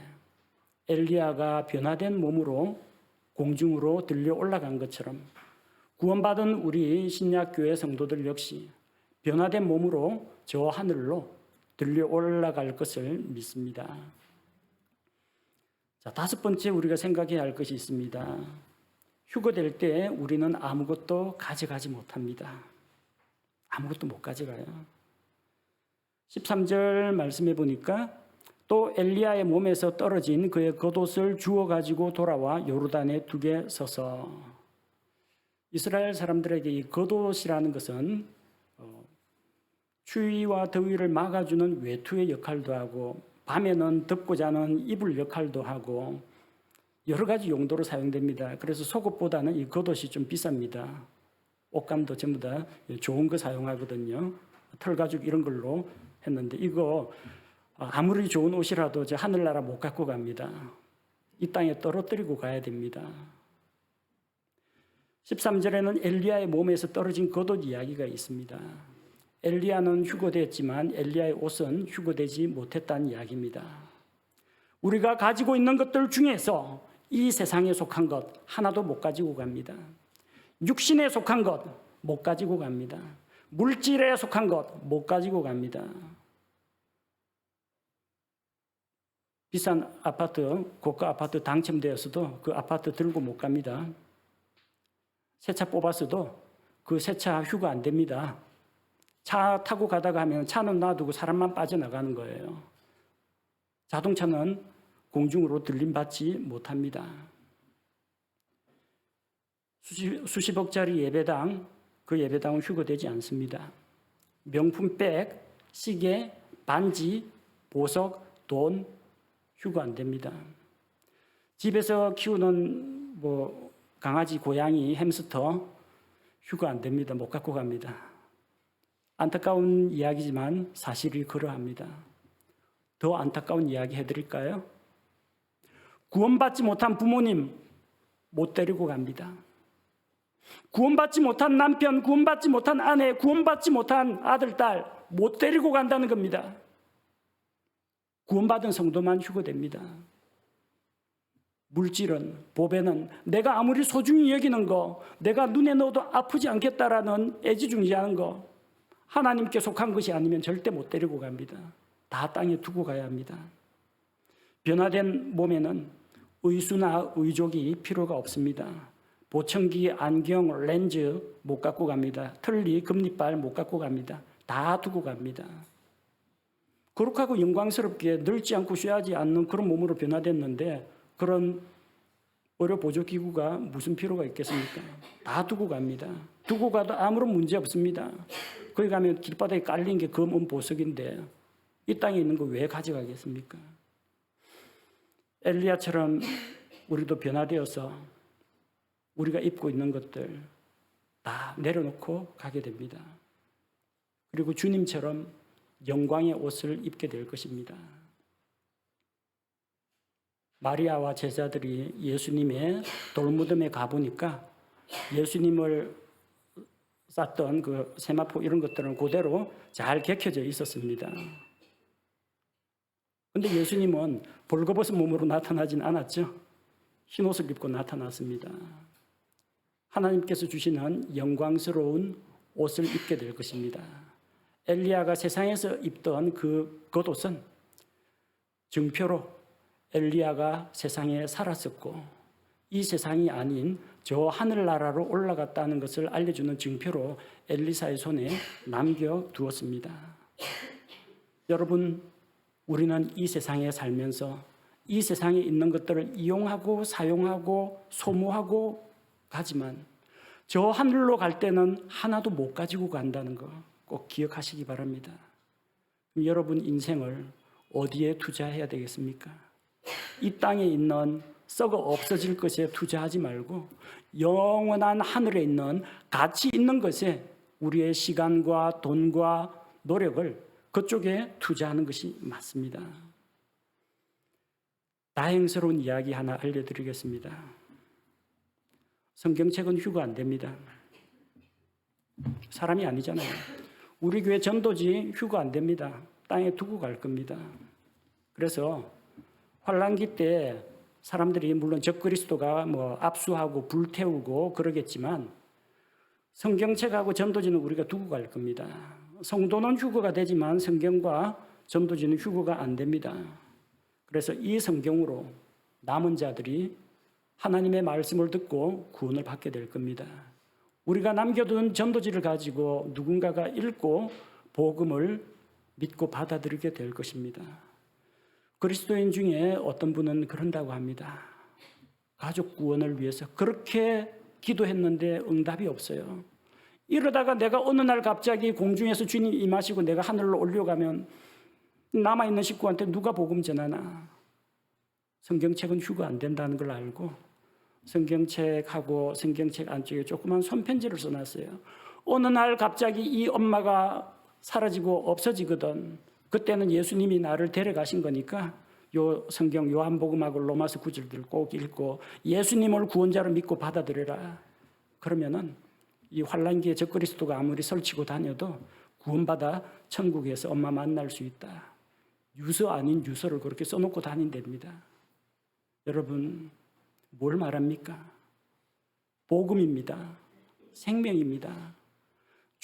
엘리야가 변화된 몸으로 공중으로 들려 올라간 것처럼 구원받은 우리 신약교회 성도들 역시 변화된 몸으로 저 하늘로 들려 올라갈 것을 믿습니다. 자, 다섯 번째 우리가 생각해야 할 것이 있습니다. 휴거될 때 우리는 아무것도 가져가지 못합니다. 아무것도 못 가져가요. 13절 말씀해 보니까 또 엘리야의 몸에서 떨어진 그의 겉옷을 주워 가지고 돌아와 요르단에 두게 서서. 이스라엘 사람들에게 이 겉옷이라는 것은 추위와 더위를 막아주는 외투의 역할도 하고 밤에는 덮고 자는 이불 역할도 하고 여러 가지 용도로 사용됩니다. 그래서 속옷보다는 이 겉옷이 좀 비쌉니다. 옷감도 전부 다 좋은 거 사용하거든요. 털가죽 이런 걸로 했는데 이거 아무리 좋은 옷이라도 저 하늘나라 못 갖고 갑니다. 이 땅에 떨어뜨리고 가야 됩니다. 13절에는 엘리야의 몸에서 떨어진 겉옷 이야기가 있습니다. 엘리야는 휴거됐지만 엘리야의 옷은 휴거되지 못했다는 이야기입니다. 우리가 가지고 있는 것들 중에서 이 세상에 속한 것 하나도 못 가지고 갑니다. 육신에 속한 것 못 가지고 갑니다. 물질에 속한 것 못 가지고 갑니다. 비싼 아파트, 고가 아파트 당첨되었어도 그 아파트 들고 못 갑니다. 새 차 뽑았어도 그 새 차 휴가 안 됩니다. 차 타고 가다가 하면 차는 놔두고 사람만 빠져나가는 거예요. 자동차는 공중으로 들림받지 못합니다. 수십억짜리 예배당, 그 예배당은 휴거되지 않습니다. 명품 백, 시계, 반지, 보석, 돈 휴거 안 됩니다. 집에서 키우는 강아지, 고양이, 햄스터 휴거 안 됩니다. 못 갖고 갑니다. 안타까운 이야기지만 사실이 그러합니다. 더 안타까운 이야기 해드릴까요? 구원받지 못한 부모님 못 데리고 갑니다. 구원받지 못한 남편, 구원받지 못한 아내, 구원받지 못한 아들, 딸 못 데리고 간다는 겁니다. 구원받은 성도만 휴거됩니다. 물질은, 보배는 내가 아무리 소중히 여기는 거, 내가 눈에 넣어도 아프지 않겠다라는 애지중지하는 거, 하나님께 속한 것이 아니면 절대 못 데리고 갑니다. 다 땅에 두고 가야 합니다. 변화된 몸에는 의수나 의족이 필요가 없습니다. 보청기, 안경, 렌즈 못 갖고 갑니다. 틀니, 금리빨 못 갖고 갑니다. 다 두고 갑니다. 거룩하고 영광스럽게 늙지 않고 쉬하지 않는 그런 몸으로 변화됐는데 그런 의료 보조기구가 무슨 필요가 있겠습니까? 다 두고 갑니다. 두고 가도 아무런 문제 없습니다. 거기 가면 길바닥에 깔린 게 검은 보석인데 이 땅에 있는 거 왜 가져가겠습니까? 엘리야처럼 우리도 변화되어서 우리가 입고 있는 것들 다 내려놓고 가게 됩니다. 그리고 주님처럼 영광의 옷을 입게 될 것입니다. 마리아와 제자들이 예수님의 돌무덤에 가보니까 예수님을 쌌던 그 세마포 이런 것들은 그대로 잘 개켜져 있었습니다. 그런데 예수님은 벌거벗은 몸으로 나타나진 않았죠. 흰옷을 입고 나타났습니다. 하나님께서 주시는 영광스러운 옷을 입게 될 것입니다. 엘리야가 세상에서 입던 그 겉옷은 증표로 엘리야가 세상에 살았었고 이 세상이 아닌 저 하늘나라로 올라갔다는 것을 알려주는 증표로 엘리사의 손에 남겨두었습니다. 여러분, 우리는 이 세상에 살면서 이 세상에 있는 것들을 이용하고 사용하고 소모하고 가지만 저 하늘로 갈 때는 하나도 못 가지고 간다는 거 꼭 기억하시기 바랍니다. 여러분 인생을 어디에 투자해야 되겠습니까? 이 땅에 있는 썩어 없어질 것에 투자하지 말고 영원한 하늘에 있는 가치 있는 것에 우리의 시간과 돈과 노력을 그쪽에 투자하는 것이 맞습니다. 다행스러운 이야기 하나 알려드리겠습니다. 성경책은 휴거 안 됩니다. 사람이 아니잖아요. 우리 교회 전도지 휴거 안 됩니다. 땅에 두고 갈 겁니다. 그래서 환란기 때 사람들이 물론 적그리스도가 압수하고 불태우고 그러겠지만 성경책하고 전도지는 우리가 두고 갈 겁니다. 성도는 휴거가 되지만 성경과 전도지는 휴거가 안 됩니다. 그래서 이 성경으로 남은 자들이 하나님의 말씀을 듣고 구원을 받게 될 겁니다. 우리가 남겨둔 전도지를 가지고 누군가가 읽고 복음을 믿고 받아들이게 될 것입니다. 그리스도인 중에 어떤 분은 그런다고 합니다. 가족 구원을 위해서 그렇게 기도했는데 응답이 없어요. 이러다가 내가 어느 날 갑자기 공중에서 주님 임하시고 내가 하늘로 올려가면 남아있는 식구한테 누가 복음 전하나? 성경책은 휴거 안 된다는 걸 알고 성경책하고 성경책 안쪽에 조그만 손편지를 써놨어요. 어느 날 갑자기 이 엄마가 사라지고 없어지거든. 그때는 예수님이 나를 데려가신 거니까 요 성경 요한복음하고 로마서 9절들 꼭 읽고 예수님을 구원자로 믿고 받아들여라. 그러면은 이 환란기에 적그리스도가 아무리 설치고 다녀도 구원받아 천국에서 엄마 만날 수 있다. 유서 아닌 유서를 그렇게 써놓고 다닌답니다. 여러분 뭘 말합니까? 복음입니다. 생명입니다.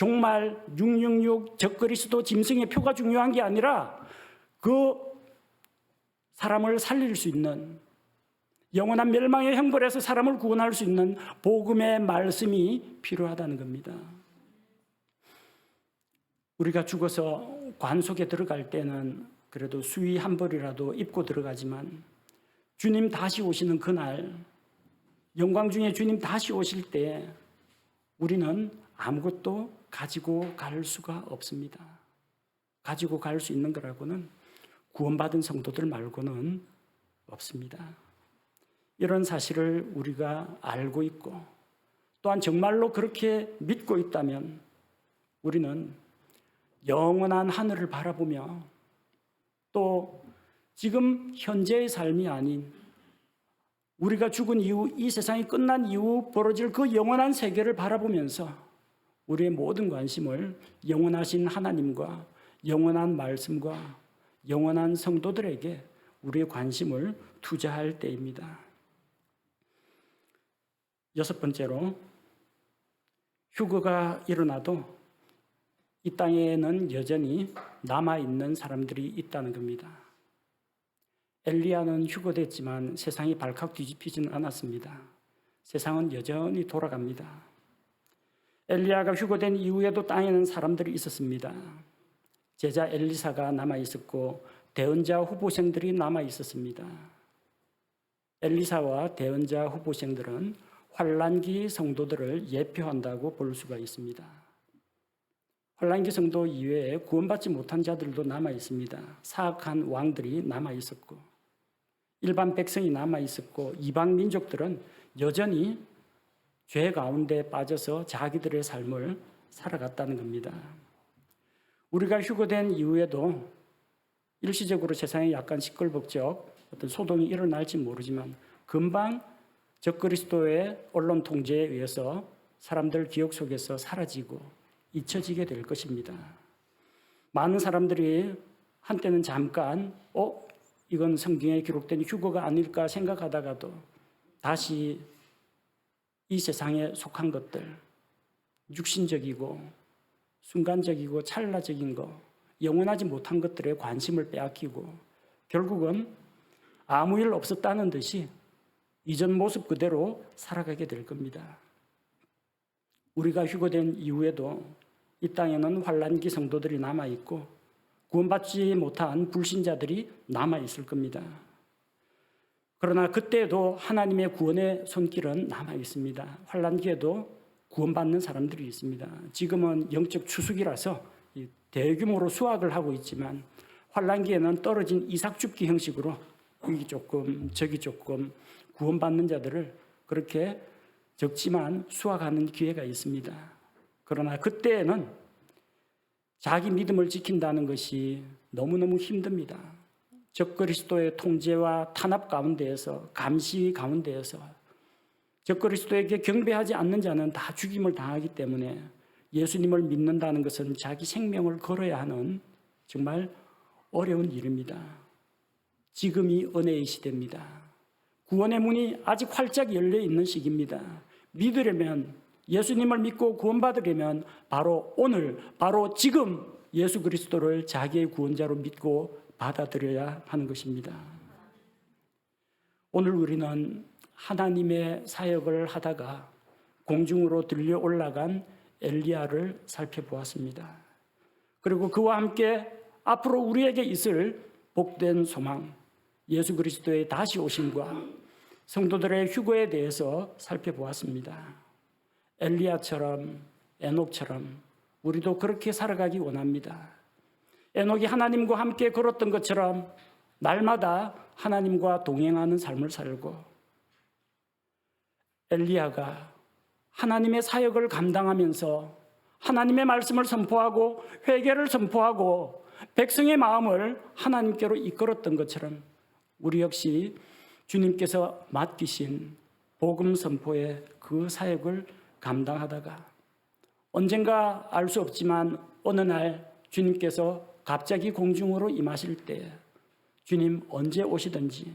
종말 666 적그리스도 짐승의 표가 중요한 게 아니라 그 사람을 살릴 수 있는 영원한 멸망의 형벌에서 사람을 구원할 수 있는 복음의 말씀이 필요하다는 겁니다. 우리가 죽어서 관 속에 들어갈 때는 그래도 수의 한 벌이라도 입고 들어가지만 주님 다시 오시는 그날 영광 중에 주님 다시 오실 때 우리는 아무것도 가지고 갈 수가 없습니다. 가지고 갈 수 있는 거라고는 구원받은 성도들 말고는 없습니다. 이런 사실을 우리가 알고 있고 또한 정말로 그렇게 믿고 있다면 우리는 영원한 하늘을 바라보며 또 지금 현재의 삶이 아닌 우리가 죽은 이후 이 세상이 끝난 이후 벌어질 그 영원한 세계를 바라보면서 우리의 모든 관심을 영원하신 하나님과 영원한 말씀과 영원한 성도들에게 우리의 관심을 투자할 때입니다. 여섯 번째로 휴거가 일어나도 이 땅에는 여전히 남아있는 사람들이 있다는 겁니다. 엘리야는 휴거됐지만 세상이 발칵 뒤집히지는 않았습니다. 세상은 여전히 돌아갑니다. 엘리야가 휴거된 이후에도 땅에는 사람들이 있었습니다. 제자 엘리사가 남아있었고 대언자 후보생들이 남아있었습니다. 엘리사와 대언자 후보생들은 환란기 성도들을 예표한다고 볼 수가 있습니다. 환란기 성도 이외에 구원받지 못한 자들도 남아있습니다. 사악한 왕들이 남아있었고 일반 백성이 남아있었고 이방 민족들은 여전히 죄 가운데 빠져서 자기들의 삶을 살아갔다는 겁니다. 우리가 휴거된 이후에도 일시적으로 세상에 약간 시끌벅적 어떤 소동이 일어날지 모르지만 금방 적그리스도의 언론 통제에 의해서 사람들 기억 속에서 사라지고 잊혀지게 될 것입니다. 많은 사람들이 한때는 잠깐 이건 성경에 기록된 휴거가 아닐까 생각하다가도 다시 이 세상에 속한 것들, 육신적이고 순간적이고 찰나적인 것, 영원하지 못한 것들에 관심을 빼앗기고 결국은 아무 일 없었다는 듯이 이전 모습 그대로 살아가게 될 겁니다. 우리가 휴거된 이후에도 이 땅에는 환란기 성도들이 남아있고 구원받지 못한 불신자들이 남아있을 겁니다. 그러나 그때도 하나님의 구원의 손길은 남아있습니다. 환란기에도 구원받는 사람들이 있습니다. 지금은 영적 추수기라서 대규모로 수확을 하고 있지만 환란기에는 떨어진 이삭 줍기 형식으로 여기 조금 저기 조금 구원받는 자들을 그렇게 적지만 수확하는 기회가 있습니다. 그러나 그때에는 자기 믿음을 지킨다는 것이 너무너무 힘듭니다. 적그리스도의 통제와 탄압 가운데에서 감시 가운데에서 적그리스도에게 경배하지 않는 자는 다 죽임을 당하기 때문에 예수님을 믿는다는 것은 자기 생명을 걸어야 하는 정말 어려운 일입니다. 지금이 은혜의 시대입니다. 구원의 문이 아직 활짝 열려 있는 시기입니다. 믿으려면, 예수님을 믿고 구원받으려면 바로 오늘, 바로 지금 예수 그리스도를 자기의 구원자로 믿고 받아들여야 하는 것입니다. 오늘 우리는 하나님의 사역을 하다가 공중으로 들려 올라간 엘리야를 살펴보았습니다. 그리고 그와 함께 앞으로 우리에게 있을 복된 소망, 예수 그리스도의 다시 오심과 성도들의 휴거에 대해서 살펴보았습니다. 엘리야처럼, 에녹처럼 우리도 그렇게 살아가기 원합니다. 에녹이 하나님과 함께 걸었던 것처럼 날마다 하나님과 동행하는 삶을 살고, 엘리야가 하나님의 사역을 감당하면서 하나님의 말씀을 선포하고 회개를 선포하고 백성의 마음을 하나님께로 이끌었던 것처럼 우리 역시 주님께서 맡기신 복음 선포의 그 사역을 감당하다가 언젠가 알 수 없지만 어느 날 주님께서 갑자기 공중으로 임하실 때 주님 언제 오시든지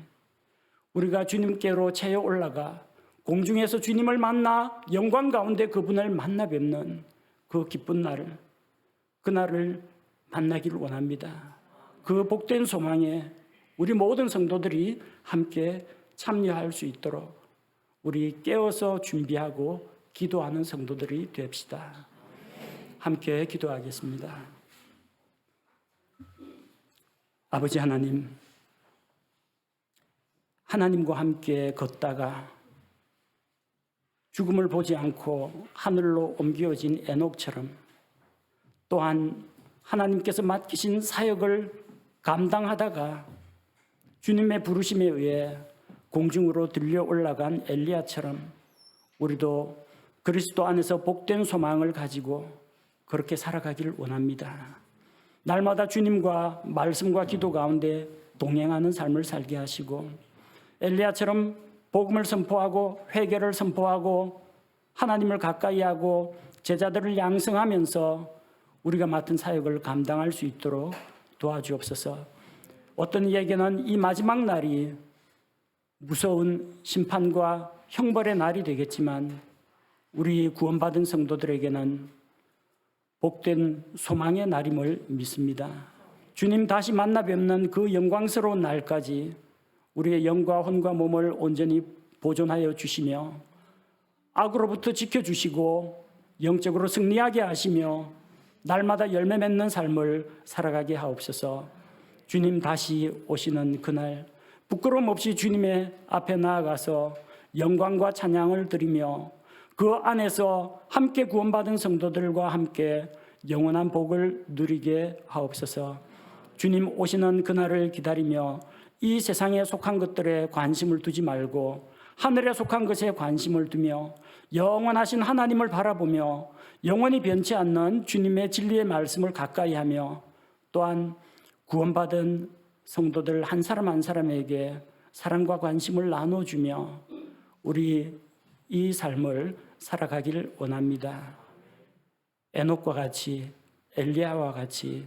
우리가 주님께로 채어 올라가 공중에서 주님을 만나 영광 가운데 그분을 만나 뵙는 그 기쁜 날을, 그날을 만나기를 원합니다. 그 복된 소망에 우리 모든 성도들이 함께 참여할 수 있도록 우리 깨어서 준비하고 기도하는 성도들이 됩시다. 함께 기도하겠습니다. 아버지 하나님, 하나님과 함께 걷다가 죽음을 보지 않고 하늘로 옮겨진 에녹처럼 또한 하나님께서 맡기신 사역을 감당하다가 주님의 부르심에 의해 공중으로 들려 올라간 엘리야처럼 우리도 그리스도 안에서 복된 소망을 가지고 그렇게 살아가기를 원합니다. 날마다 주님과 말씀과 기도 가운데 동행하는 삶을 살게 하시고 엘리야처럼 복음을 선포하고 회개를 선포하고 하나님을 가까이 하고 제자들을 양성하면서 우리가 맡은 사역을 감당할 수 있도록 도와주옵소서. 어떤 이에게는 이 마지막 날이 무서운 심판과 형벌의 날이 되겠지만 우리 구원받은 성도들에게는 복된 소망의 날임을 믿습니다. 주님 다시 만나 뵙는 그 영광스러운 날까지 우리의 영과 혼과 몸을 온전히 보존하여 주시며 악으로부터 지켜주시고 영적으로 승리하게 하시며 날마다 열매 맺는 삶을 살아가게 하옵소서. 주님 다시 오시는 그날 부끄러움 없이 주님의 앞에 나아가서 영광과 찬양을 드리며 그 안에서 함께 구원받은 성도들과 함께 영원한 복을 누리게 하옵소서. 주님 오시는 그날을 기다리며 이 세상에 속한 것들에 관심을 두지 말고 하늘에 속한 것에 관심을 두며 영원하신 하나님을 바라보며 영원히 변치 않는 주님의 진리의 말씀을 가까이 하며 또한 구원받은 성도들 한 사람 한 사람에게 사랑과 관심을 나눠주며 우리 이 삶을 살아가기를 원합니다. 에녹과 같이 엘리야와 같이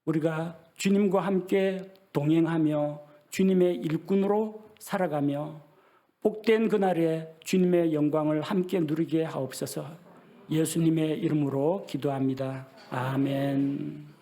우리가 주님과 함께 동행하며 주님의 일꾼으로 살아가며 복된 그날에 주님의 영광을 함께 누리게 하옵소서. 예수님의 이름으로 기도합니다. 아멘.